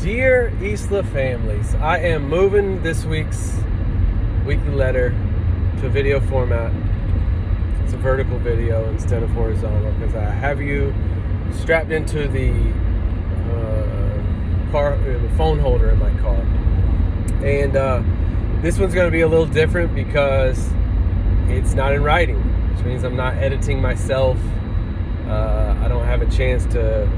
Dear ISLA families, I am moving this week's weekly letter to video format. It's a vertical video instead of horizontal because I have you strapped into the the phone holder in my car. And this one's going to be a little different because it's not in writing, which means I'm not editing myself. I don't have a chance to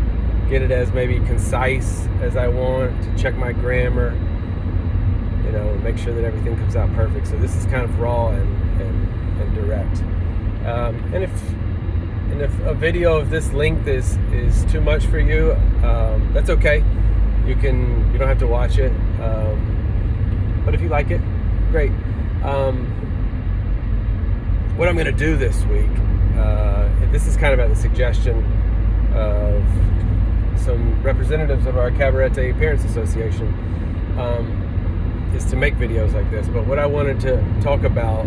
get it as maybe concise as I want, to check my grammar, make sure that everything comes out perfect. So this is kind of raw and direct. And if a video of this length is too much for you, that's okay. You don't have to watch it. But if you like it, great. What I'm going to do this week, this is kind of at the suggestion of some representatives of our Cabarete Parents Association, is to make videos like this. But what I wanted to talk about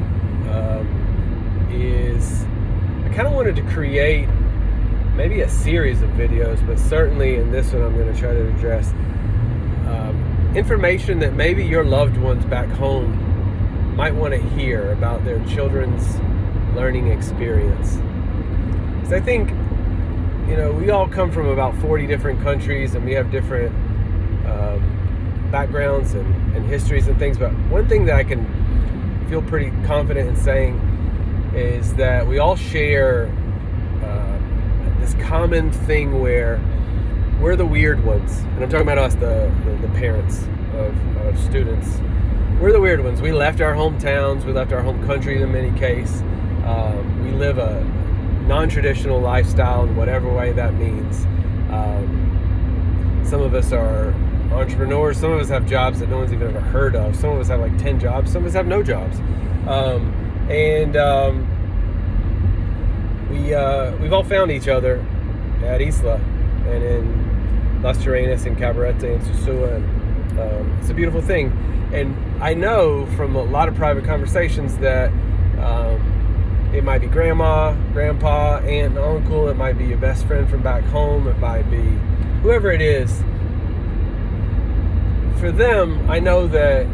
is I kind of wanted to create maybe a series of videos, but certainly in this one I'm going to try to address information that maybe your loved ones back home might want to hear about their children's learning experience. Because I think, we all come from about 40 different countries and we have different backgrounds and histories and things, but one thing that I can feel pretty confident in saying is that we all share this common thing where we're the weird ones, and I'm talking about us, the parents of students. We're the weird ones. We left our hometowns, we left our home country in many cases. We live a non-traditional lifestyle in whatever way that means. Some of us are entrepreneurs, some of us have jobs that no one's even ever heard of, some of us have like 10 jobs, some of us have no jobs. We've all found each other at ISLA and in Las Terrenas and Cabarete and Sosua, and it's a beautiful thing. And I know from a lot of private conversations that it might be grandma, grandpa, aunt, and uncle, it might be your best friend from back home, it might be whoever it is. For them, I know that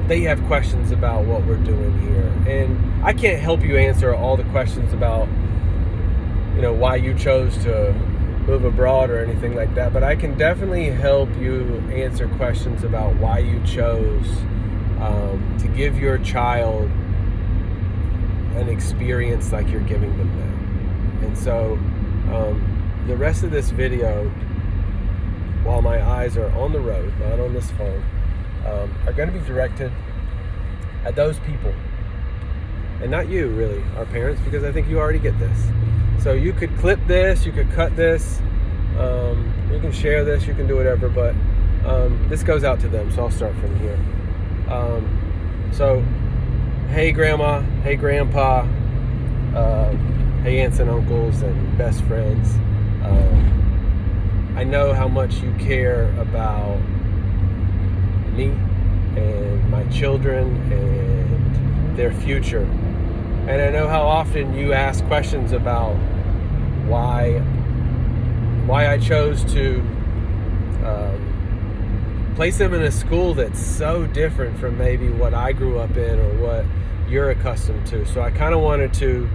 they have questions about what we're doing here, and I can't help you answer all the questions about why you chose to move abroad or anything like that, but I can definitely help you answer questions about why you chose to give your child an experience like you're giving them now. And so the rest of this video, while my eyes are on the road, not on this phone, are going to be directed at those people, and not you really, our parents, because I think you already get this. So you could clip this, you could cut this, you can share this, you can do whatever, but this goes out to them, so I'll start from here. So, hey grandma, hey grandpa, hey aunts and uncles and best friends. I know how much you care about me and my children and their future. And I know how often you ask questions about why I chose to place them in a school that's so different from maybe what I grew up in or what you're accustomed to. So I kind of wanted to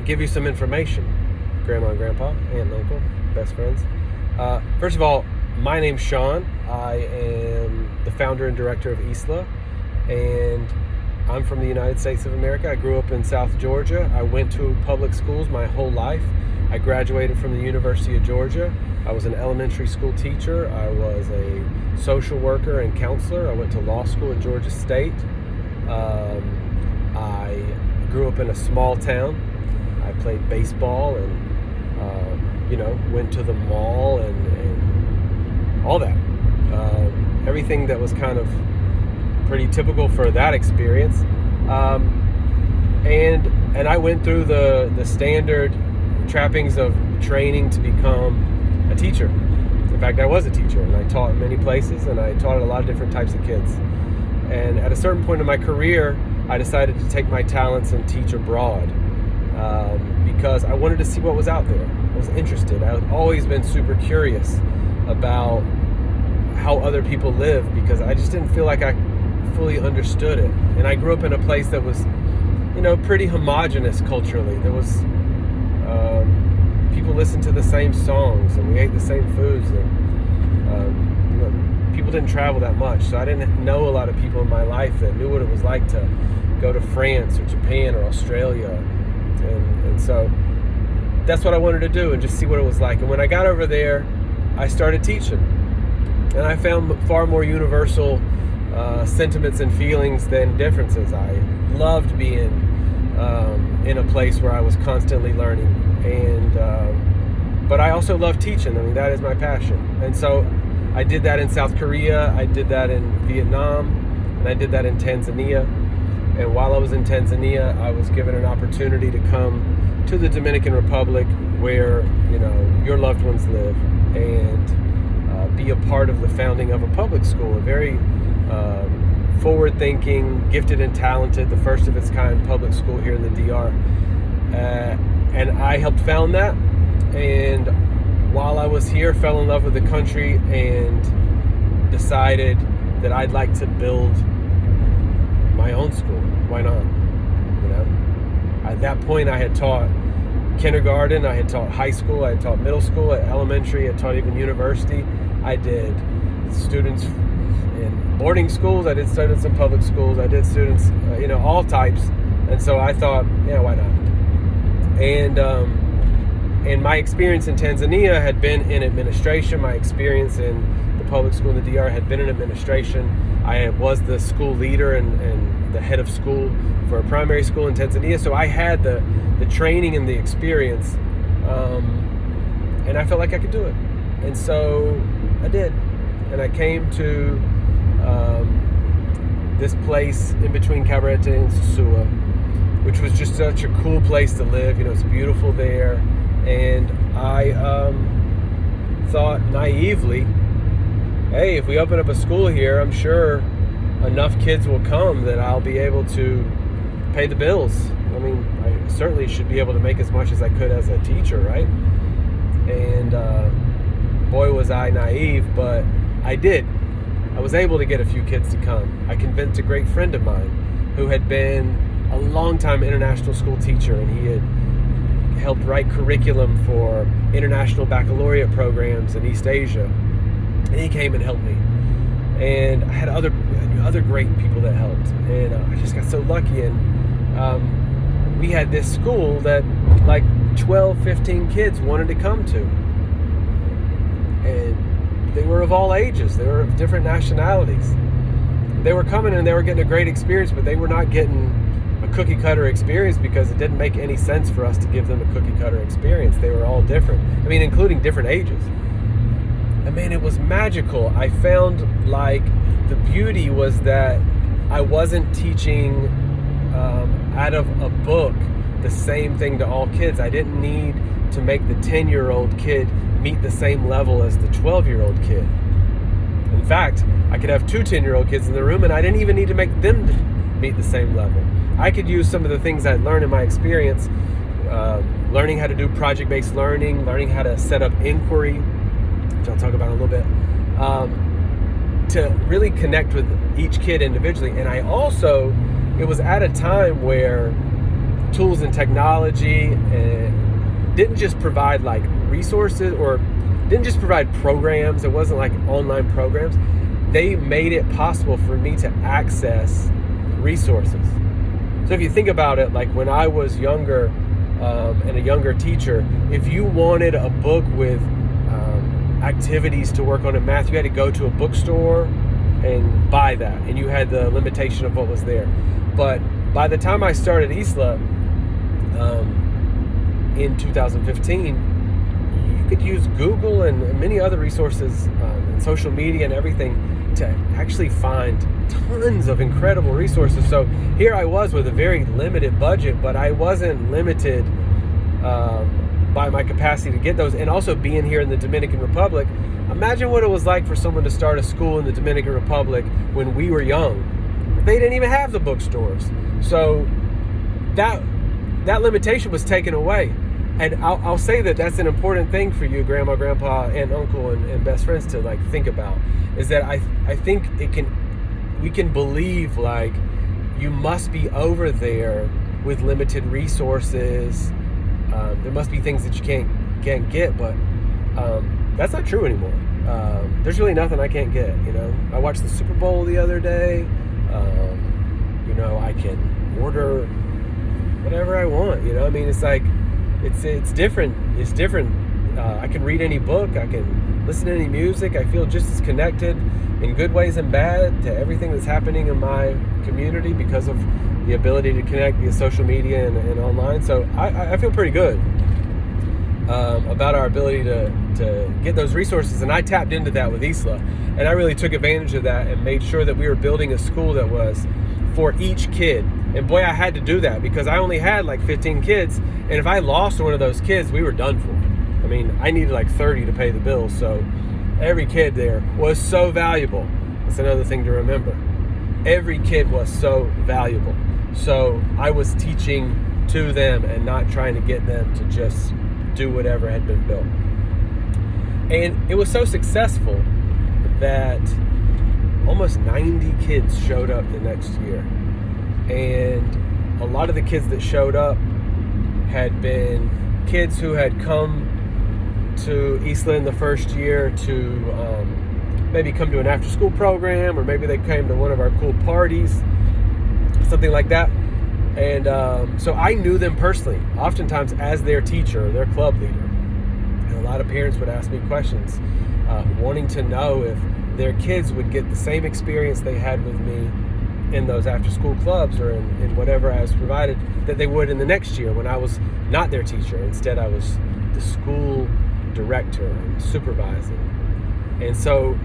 give you some information. Grandma and grandpa, aunt and uncle, best friends. First of all, my name's Sean. I am the founder and director of ISLA, and I'm from the United States of America. I grew up in South Georgia. I went to public schools my whole life. I graduated from the University of Georgia. I was an elementary school teacher. I was a social worker and counselor. I went to law school at Georgia State. I grew up in a small town. I played baseball and went to the mall and all that. Everything that was kind of pretty typical for that experience. And I went through the standard trappings of training to become a teacher. In fact, I was a teacher, and I taught in many places, and I taught a lot of different types of kids. And at a certain point in my career, I decided to take my talents and teach abroad because I wanted to see what was out there. I was interested. I've always been super curious about how other people live, because I just didn't feel like I fully understood it. And I grew up in a place that was, pretty homogenous culturally. There was people listened to the same songs, and we ate the same foods, and people didn't travel that much, so I didn't know a lot of people in my life that knew what it was like to go to France or Japan or Australia, and so that's what I wanted to do, and just see what it was like. And when I got over there, I started teaching, and I found far more universal sentiments and feelings than differences. I loved being in a place where I was constantly learning, and but I also love teaching. I mean, that is my passion. And so I did that in South Korea, I did that in Vietnam, and I did that in Tanzania. And while I was in Tanzania, I was given an opportunity to come to the Dominican Republic, where your loved ones live, and be a part of the founding of a public school, a very forward-thinking, gifted and talented, the first of its kind public school here in the DR. And I helped found that. And while I was here, fell in love with the country and decided that I'd like to build my own school. Why not? At that point, I had taught kindergarten, I had taught high school, I had taught middle school, elementary, I taught even university. I did students in boarding schools, I did students in public schools, I did students, all types. And so I thought, yeah, why not? And my experience in Tanzania had been in administration. My experience in the public school in the DR had been in administration. I was the school leader and the head of school for a primary school in Tanzania. So I had the training and the experience, and I felt like I could do it. And so I did. And I came to this place in between Cabarete and Sosua, which was just such a cool place to live. It's beautiful there. And I thought naively, hey, if we open up a school here, I'm sure enough kids will come that I'll be able to pay the bills. I mean, I certainly should be able to make as much as I could as a teacher, right? And boy, was I naive, but I did. I was able to get a few kids to come. I convinced a great friend of mine who had been a long-time international school teacher, and he had helped write curriculum for international baccalaureate programs in East Asia. And he came and helped me. And I had other great people that helped. And I just got so lucky. And we had this school that like 12, 15 kids wanted to come to. And they were of all ages. They were of different nationalities. They were coming and they were getting a great experience, but they were not getting a cookie cutter experience because it didn't make any sense for us to give them a cookie cutter experience. They were all different. I mean, including different ages. And man, it was magical. I found like the beauty was that I wasn't teaching out of a book the same thing to all kids. I didn't need to make the 10-year-old kid meet the same level as the 12-year-old kid. In fact, I could have two 10-year-old kids in the room and I didn't even need to make them meet the same level. I could use some of the things I'd learned in my experience, learning how to do project-based learning, learning how to set up inquiry, which I'll talk about in a little bit, to really connect with each kid individually. And I also, it was at a time where tools and technology didn't just provide like resources or didn't just provide programs. It wasn't like online programs. They made it possible for me to access resources. So if you think about it, like when I was younger and a younger teacher, if you wanted a book with activities to work on in math, you had to go to a bookstore and buy that, and you had the limitation of what was there. But by the time I started ISLA in 2015, you could use Google and many other resources and social media and everything to actually find tons of incredible resources. So here I was with a very limited budget, but I wasn't limited by my capacity to get those. And also being here in the Dominican Republic, imagine what it was like for someone to start a school in the Dominican Republic when we were young. They didn't even have the bookstores. So that limitation was taken away. And I'll say that that's an important thing for you, grandma, grandpa, aunt, uncle, and best friends to like think about, is that I think we can believe like you must be over there with limited resources. There must be things that you can't get, but that's not true anymore. There's really nothing I can't get. I watched the Super Bowl the other day. I can order whatever I want. It's like it's different. It's different. I can read any book. I can listen to any music. I feel just as connected in good ways and bad to everything that's happening in my community because of the ability to connect via social media and online. So I feel pretty good about our ability to get those resources. And I tapped into that with ISLA. And I really took advantage of that and made sure that we were building a school that was for each kid. And boy, I had to do that because I only had like 15 kids. And if I lost one of those kids, we were done for. I needed like 30 to pay the bills. So every kid there was so valuable. That's another thing to remember. Every kid was so valuable. So I was teaching to them and not trying to get them to just do whatever had been built. And it was so successful that almost 90 kids showed up the next year. And a lot of the kids that showed up had been kids who had come to ISLA in the first year to maybe come to an after-school program, or maybe they came to one of our cool parties, something like that. And so I knew them personally, oftentimes as their teacher, their club leader. And a lot of parents would ask me questions, wanting to know if their kids would get the same experience they had with me in those after-school clubs or in whatever I was provided that they would in the next year when I was not their teacher. Instead, I was the school director and supervising. And so,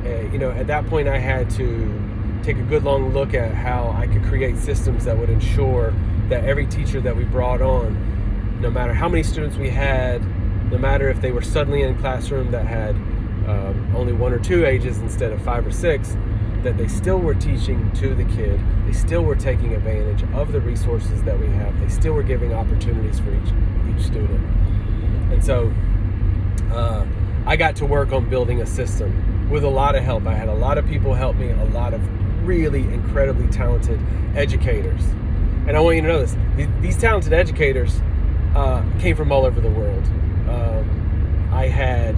at that point, I had to take a good long look at how I could create systems that would ensure that every teacher that we brought on, no matter how many students we had, no matter if they were suddenly in a classroom that had only 1 or 2 ages instead of 5 or 6, that they still were teaching to the kid. They still were taking advantage of the resources that we have. They still were giving opportunities for each student. And so I got to work on building a system with a lot of help. I had a lot of people help me, a lot of really incredibly talented educators. And I want you to know this. These talented educators came from all over the world. I had,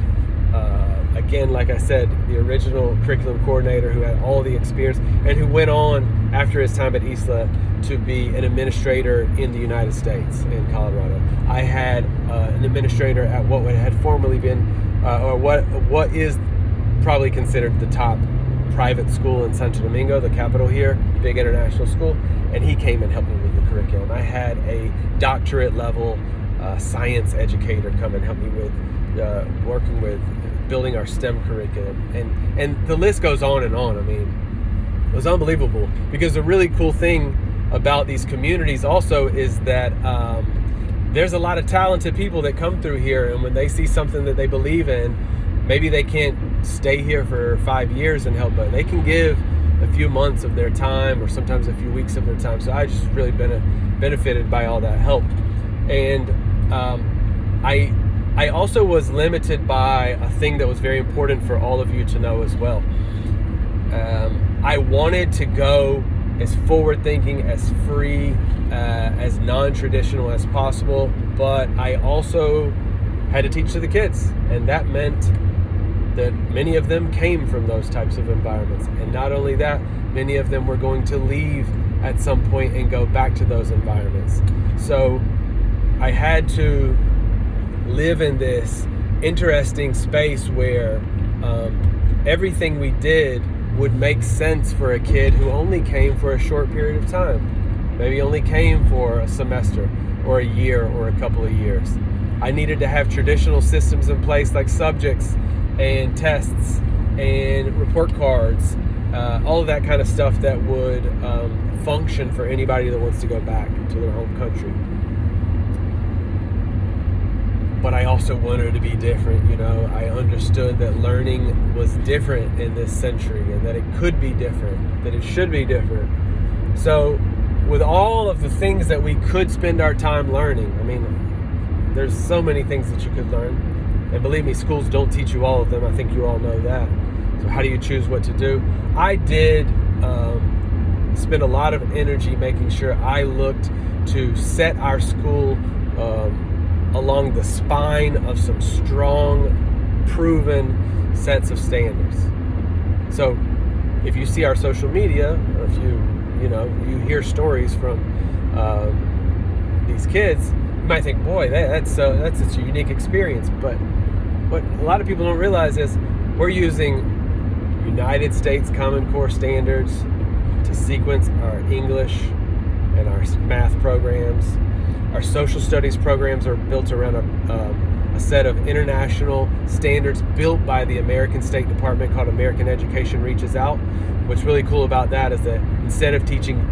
again, like I said, the original curriculum coordinator who had all the experience and who went on after his time at ISLA to be an administrator in the United States, in Colorado. I had an administrator at what had formerly been, or what is probably considered the top private school in Santo Domingo, the capital here, big international school, and he came and helped me with the curriculum. I had a doctorate level science educator come and help me with working with building our STEM curriculum, and the list goes on and on. It was unbelievable, because the really cool thing about these communities also is that there's a lot of talented people that come through here, and when they see something that they believe in, maybe they can't stay here for 5 years and help, but they can give a few months of their time or sometimes a few weeks of their time. So I just really benefited by all that help. And I also was limited by a thing that was very important for all of you to know as well. I wanted to go as forward-thinking, as free, as non-traditional as possible, but I also had to teach to the kids, and that meant that many of them came from those types of environments. And not only that, many of them were going to leave at some point and go back to those environments. So I had to live in this interesting space where everything we did would make sense for a kid who only came for a short period of time, maybe only came for a semester or a year or a couple of years. I needed to have traditional systems in place like subjects and tests and report cards, all of that kind of stuff that would function for anybody that wants to go back to their home country. But I also wanted to be different. I understood that learning was different in this century, and that it could be different, that it should be different. So with all of the things that we could spend our time learning, There's so many things that you could learn. And believe me, schools don't teach you all of them. I think you all know that. So how do you choose what to do? I did spend a lot of energy making sure I looked to set our school along the spine of some strong, proven sets of standards. So if you see our social media, or if you hear stories from these kids, you might think, boy, that's such a unique experience. But what a lot of people don't realize is we're using United States Common Core standards to sequence our English and our math programs. Our social studies programs are built around a set of international standards built by the American State Department called American Education Reaches Out. What's really cool about that is that instead of teaching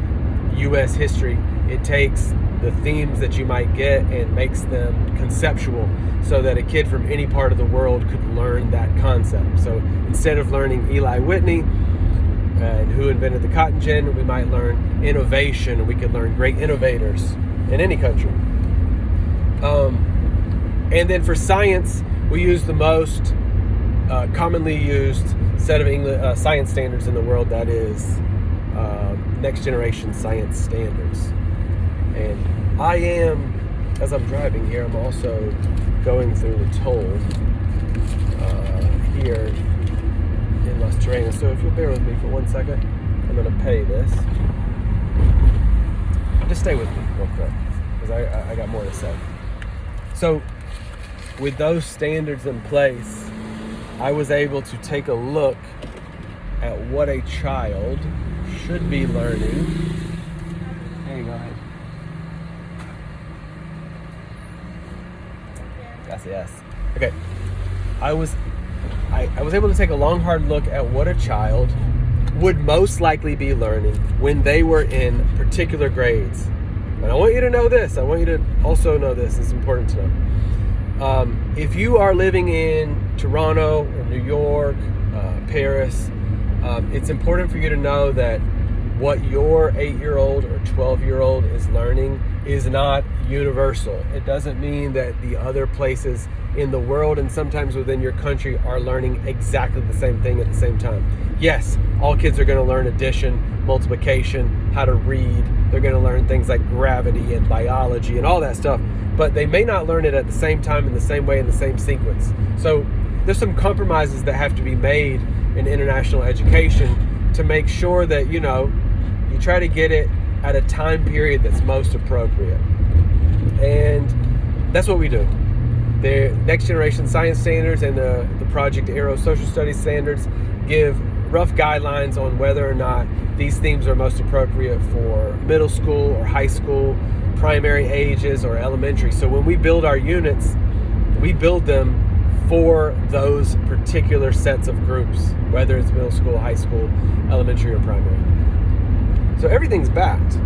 U.S. history, it takes the themes that you might get and makes them conceptual so that a kid from any part of the world could learn that concept. So instead of learning Eli Whitney and who invented the cotton gin, we might learn innovation, and we could learn great innovators in any country. And then for science, we use the most commonly used set of English science standards in the world, that is next generation science standards. And I am, as I'm driving here, I'm also going through the toll here in Las Terrenas. So if you'll bear with me for 1 second, I'm going to pay this. Just stay with me real quick, because I got more to say. So with those standards in place, I was able to take a look at what a child should be learning. Hey, go ahead. Yes. Okay. I was able to take a long, hard look at what a child would most likely be learning when they were in particular grades. And I want you to know this. I want you to also know this. It's important to know. If you are living in Toronto or New York, Paris, it's important for you to know that what your 8-year-old or 12-year-old is learning is not universal. It doesn't mean that the other places in the world and sometimes within your country are learning exactly the same thing at the same time. Yes, all kids are going to learn addition, multiplication, how to read. They're going to learn things like gravity and biology and all that stuff, but they may not learn it at the same time in the same way in the same sequence. So there's some compromises that have to be made in international education to make sure that, you try to get it at a time period that's most appropriate. And that's what we do. The Next Generation Science Standards and the Project Arrow Social Studies Standards give rough guidelines on whether or not these themes are most appropriate for middle school or high school, primary ages, or elementary. So when we build our units, we build them for those particular sets of groups, whether it's middle school, high school, elementary, or primary. So everything's backed,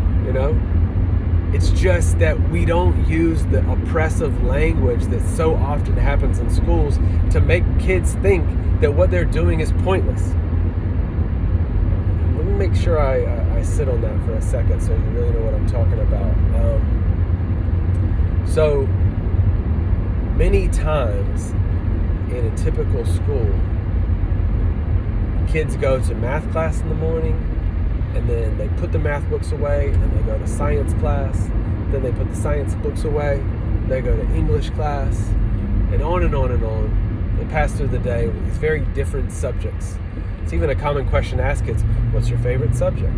It's just that we don't use the oppressive language that so often happens in schools to make kids think that what they're doing is pointless. Let me make sure I sit on that for a second so you really know what I'm talking about. So many times in a typical school, kids go to math class in the morning, and then they put the math books away, and they go to science class, then they put the science books away, they go to English class, and on and on and on. They pass through the day with these very different subjects. It's even a common question to ask kids, what's your favorite subject?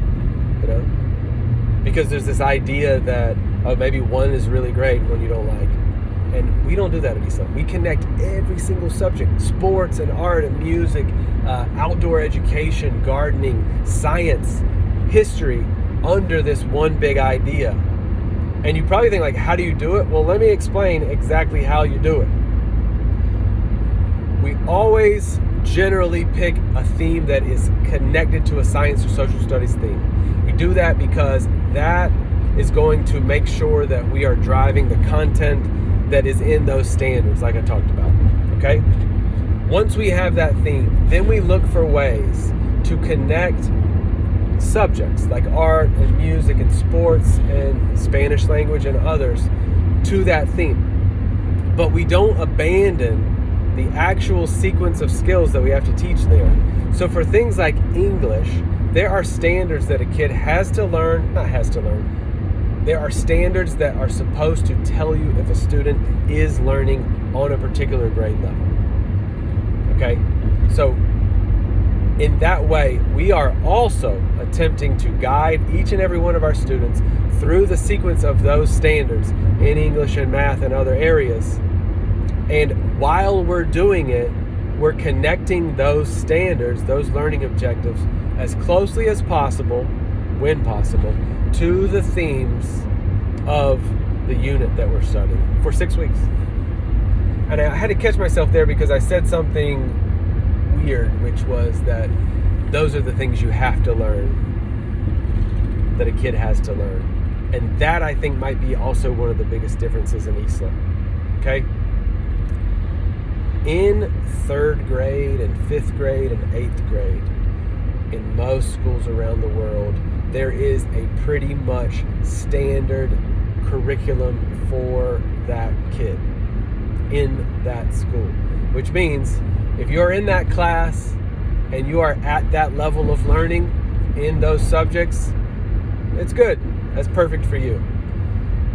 Because there's this idea that, maybe one is really great and one you don't like. And we don't do that at ISLA. We connect every single subject, sports and art and music, outdoor education, gardening, science, history, under this one big idea. And you probably think, how do you do it? Well, let me explain exactly how you do it. We always generally pick a theme that is connected to a science or social studies theme. We do that because that is going to make sure that we are driving the content that is in those standards, like I talked about, okay? Once we have that theme, then we look for ways to connect subjects like art and music and sports and Spanish language and others to that theme. but we don't abandon the actual sequence of skills that we have to teach there. So for things like English, there are standards that a kid has to learn, not has to learn, there are standards that are supposed to tell you if a student is learning on a particular grade level. Okay? So in that way, we are also attempting to guide each and every one of our students through the sequence of those standards in English and math and other areas. And while we're doing it, we're connecting those standards, those learning objectives, as closely as possible, when possible, to the themes of the unit that we're studying for 6 weeks. And I had to catch myself there because I said something weird, which was that those are the things you have to learn, that a kid has to learn. And that, I think, might be also one of the biggest differences in ISLA. Okay? In 3rd grade and 5th grade and 8th grade, in most schools around the world, there is a pretty much standard curriculum for that kid in that school. Which means if you're in that class and you are at that level of learning in those subjects, it's good. That's perfect for you.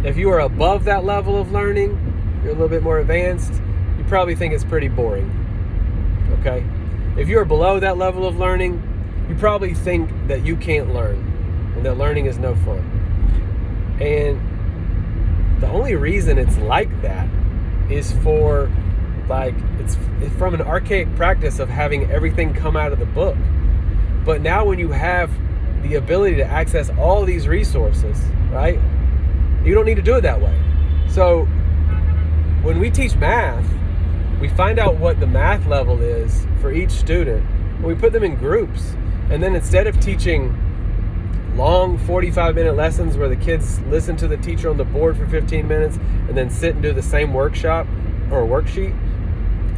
If you are above that level of learning, you're a little bit more advanced, you probably think it's pretty boring. Okay? If you're below that level of learning, you probably think that you can't learn and that learning is no fun. And the only reason it's like that is for, it's from an archaic practice of having everything come out of the book. But now when you have the ability to access all these resources, right, you don't need to do it that way. So when we teach math, we find out what the math level is for each student, and we put them in groups. And then instead of teaching long 45-minute lessons where the kids listen to the teacher on the board for 15 minutes and then sit and do the same workshop or worksheet,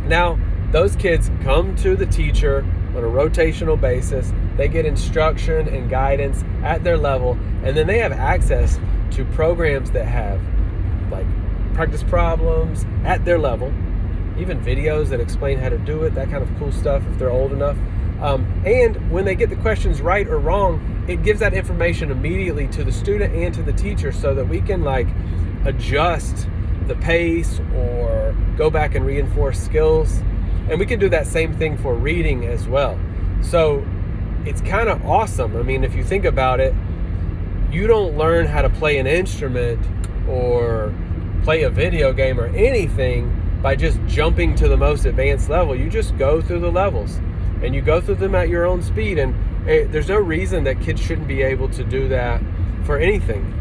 now those kids come to the teacher on a rotational basis. They get instruction and guidance at their level, and then they have access to programs that have like practice problems at their level, even videos that explain how to do it, that kind of cool stuff if they're old enough. And when they get the questions right or wrong, it gives that information immediately to the student and to the teacher so that we can adjust the pace or go back and reinforce skills. And we can do that same thing for reading as well. So it's kind of awesome. I mean, if you think about it, you don't learn how to play an instrument or play a video game or anything by just jumping to the most advanced level. You just go through the levels and you go through them at your own speed. And there's no reason that kids shouldn't be able to do that for anything.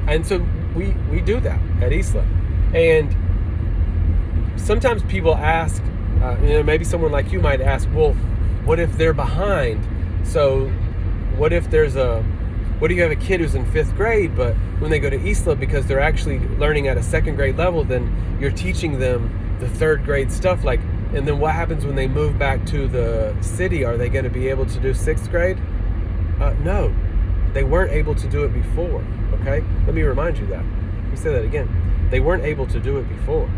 And so we do that at ISLA. And sometimes people ask, maybe someone like you might ask, well, what if they're behind? So what if what do you have a kid who's in 5th grade, but when they go to ISLA, because they're actually learning at a 2nd grade level, then you're teaching them the 3rd grade stuff, and then what happens when they move back to the city? Are they going to be able to do 6th grade? No, they weren't able to do it before, okay? Let me remind you that. Let me say that again. They weren't able to do it before.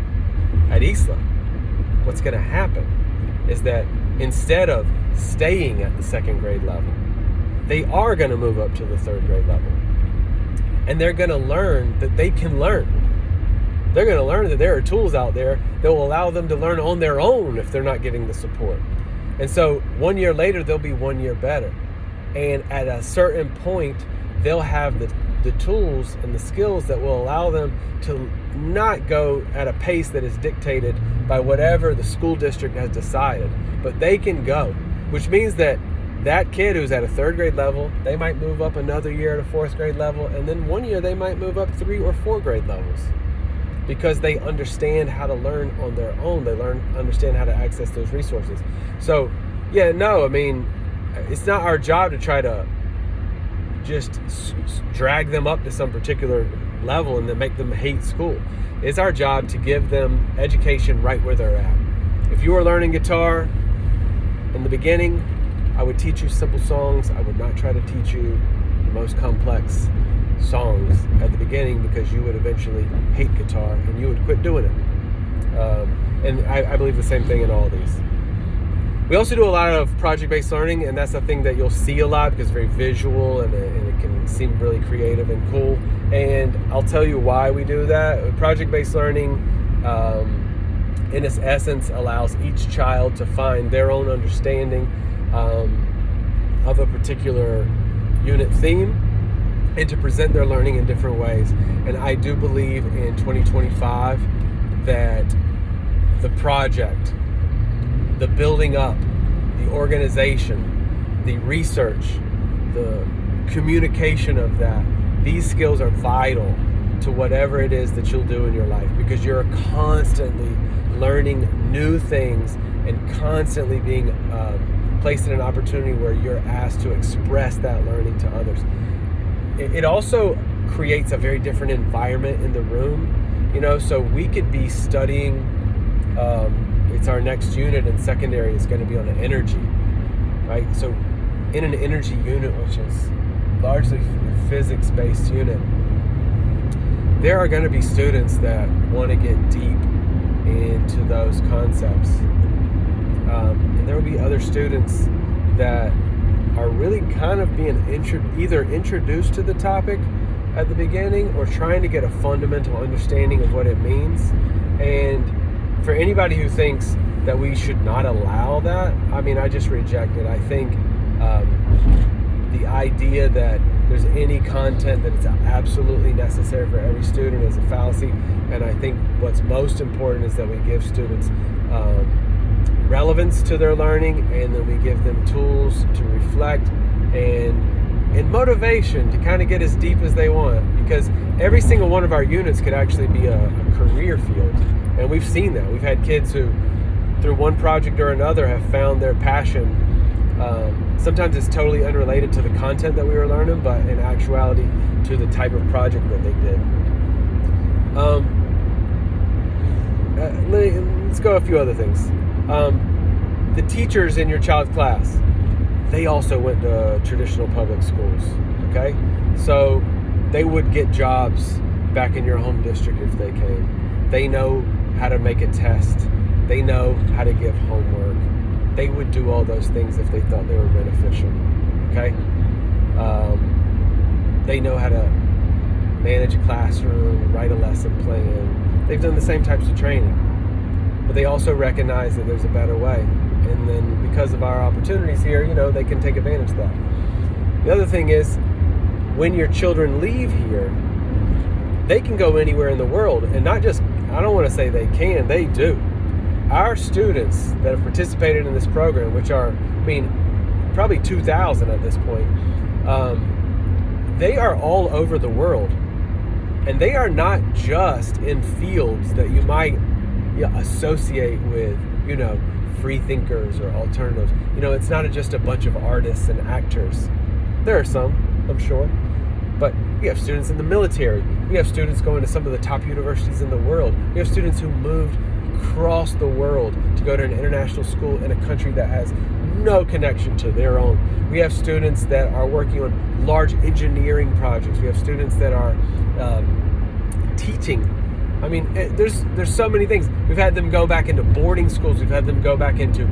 At ISLA, what's going to happen is that instead of staying at the 2nd grade level, they are going to move up to the 3rd grade level. And they're going to learn that they can learn. They're going to learn that there are tools out there that will allow them to learn on their own if they're not getting the support. And so 1 year later, they'll be 1 year better. And at a certain point, they'll have the tools and the skills that will allow them to not go at a pace that is dictated by whatever the school district has decided, but they can go, which means that kid who's at a 3rd grade level, they might move up another year at a 4th grade level, and then 1 year they might move up 3 or 4 grade levels because they understand how to learn on their own. They understand how to access those resources. So, it's not our job to try to just drag them up to some particular level and then make them hate school. It's our job to give them education right where they're at. If you are learning guitar in the beginning, I would teach you simple songs. I would not try to teach you the most complex songs at the beginning because you would eventually hate guitar and you would quit doing it. And I believe the same thing in all of these. We also do a lot of project-based learning, and that's a thing that you'll see a lot because it's very visual and it can seem really creative and cool. And I'll tell you why we do that. Project-based learning, in its essence, allows each child to find their own understanding of a particular unit theme and to present their learning in different ways. And I do believe in 2025 that the project, the building up, the organization, the research, the communication of that, these skills are vital to whatever it is that you'll do in your life, because you're constantly learning new things and constantly being placed in an opportunity where you're asked to express that learning to others. It also creates a very different environment in the room, so we could be studying, it's our next unit in secondary is going to be on energy, right? So in an energy unit, which is largely a physics-based unit, there are going to be students that want to get deep into those concepts. And there will be other students that are really kind of being either introduced to the topic at the beginning or trying to get a fundamental understanding of what it means. And for anybody who thinks that we should not allow that, I just reject it. I think the idea that there's any content that is absolutely necessary for every student is a fallacy. And I think what's most important is that we give students relevance to their learning, and then we give them tools to reflect and motivation to kind of get as deep as they want, because every single one of our units could actually be a career field. And we've seen that. We've had kids who, through one project or another, have found their passion. Sometimes it's totally unrelated to the content that we were learning, but in actuality to the type of project that they did. Let's go a few other things. The teachers in your child's class, they also went to traditional public schools, okay? So they would get jobs back in your home district if they came. They know how to make a test. They know how to give homework. They would do all those things if they thought they were beneficial, okay? They know how to manage a classroom, write a lesson plan. They've done the same types of training, but they also recognize that there's a better way. And then because of our opportunities here, they can take advantage of that. The other thing is, when your children leave here, they can go anywhere in the world. And not just, I don't want to say they can, they do. Our students that have participated in this program, which are, probably 2,000 at this point, they are all over the world. And they are not just in fields that you might associate with, free thinkers or alternatives. It's not just a bunch of artists and actors. There are some, I'm sure. But we have students in the military. We have students going to some of the top universities in the world. We have students who moved across the world to go to an international school in a country that has no connection to their own. We have students that are working on large engineering projects. We have students that are teaching. There's so many things. We've had them go back into boarding schools. We've had them go back into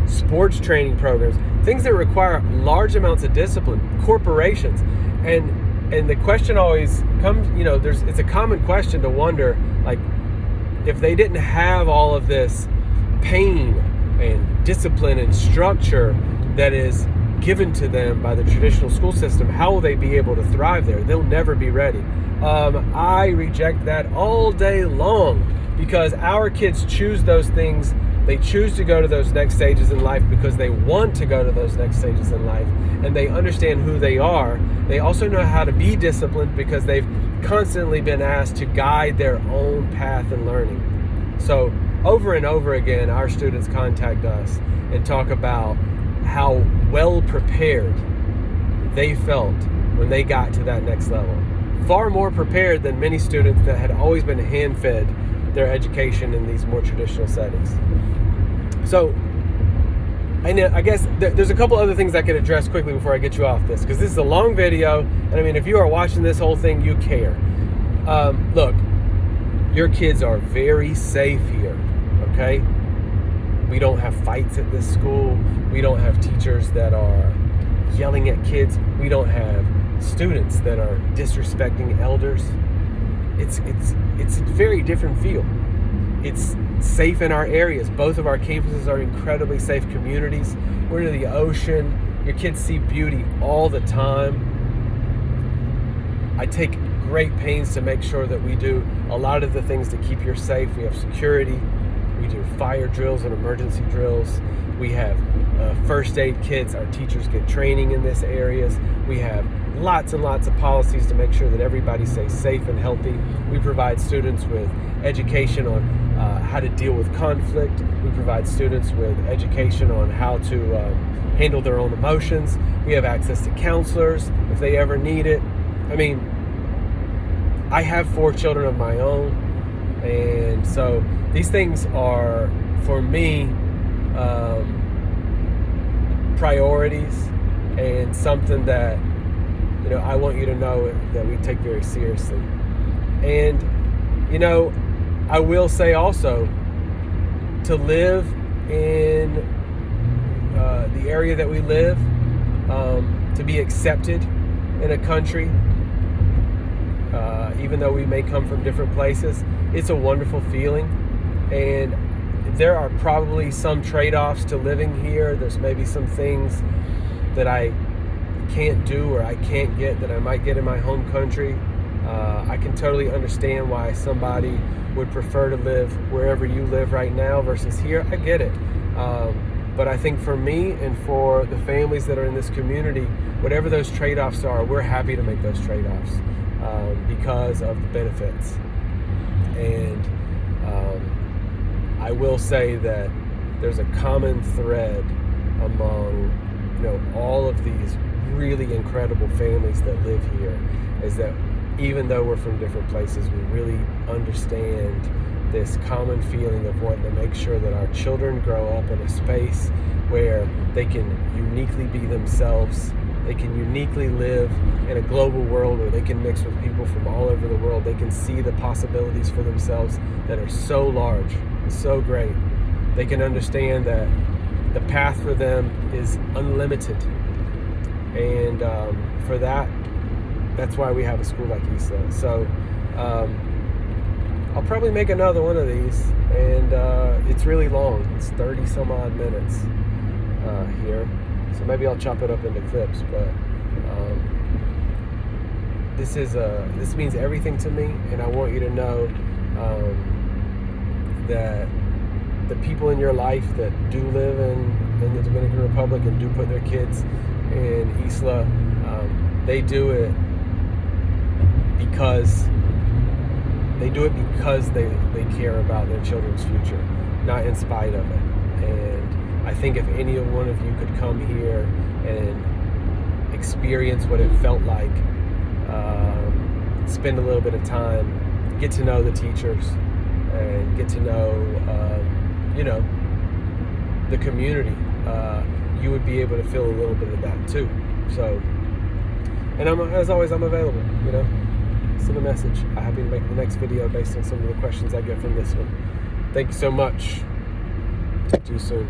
sports training programs, things that require large amounts of discipline, corporations. And the question always comes, it's a common question to wonder, like, if they didn't have all of this pain and discipline and structure that is given to them by the traditional school system, how will they be able to thrive there? They'll never be ready. I reject that all day long, because our kids choose those things. They choose to go to those next stages in life because they want to go to those next stages in life, and they understand who they are. They also know how to be disciplined because they've constantly been asked to guide their own path in learning. So over and over again, our students contact us and talk about how well prepared they felt when they got to that next level. Far more prepared than many students that had always been hand-fed their education in these more traditional settings. So I guess there's a couple other things I could address quickly before I get you off this, because this is a long video, and I mean, if you are watching this whole thing, you care. Look, your kids are very safe here, okay? We don't have fights at this school. We don't have teachers that are yelling at kids. We don't have students that are disrespecting elders. It's a very different feel. It's safe in our areas. Both of our campuses are incredibly safe communities. We're near the ocean. Your kids see beauty all the time. I take great pains to make sure that we do a lot of the things to keep you safe. We have security. We do fire drills and emergency drills. We have first aid kits. Our teachers get training in this areas. We have lots and lots of policies to make sure that everybody stays safe and healthy. We provide students with education on how to deal with conflict. We provide students with education on how to handle their own emotions. We have access to counselors if they ever need it. I mean, I have 4 children of my own, and so these things are, for me, priorities, and something that, you know, I want you to know that we take very seriously. And, you know, I will say also, to live in the area that we live, to be accepted in a country, even though we may come from different places, it's a wonderful feeling. And there are probably some trade-offs to living here. There's maybe some things that I can't do or I can't get that I might get in my home country. I can totally understand why somebody would prefer to live wherever you live right now versus here. I get it. But I think for me and for the families that are in this community, whatever those trade-offs are, we're happy to make those trade-offs because of the benefits. And I will say that there's a common thread among, you know, all of these really incredible families that live here, is that even though we're from different places, we really understand this common feeling of wanting to make sure that our children grow up in a space where they can uniquely be themselves. They can uniquely live in a global world where they can mix with people from all over the world. They can see the possibilities for themselves that are so large, so great. They can understand that the path for them is unlimited. And for that's why we have a school like ISLA. So I'll probably make another one of these, and it's really long. It's 30 some odd minutes here. So maybe I'll chop it up into clips, but this means everything to me, and I want you to know that the people in your life that do live in the Dominican Republic and do put their kids in ISLA, they do it because they care about their children's future, not in spite of it. And I think if any one of you could come here and experience what it felt like, spend a little bit of time, get to know the teachers, and get to know, the community, you would be able to feel a little bit of that too. So, and as always, I'm available, send a message. I'm happy to make the next video based on some of the questions I get from this one. Thank you so much. Talk to you soon.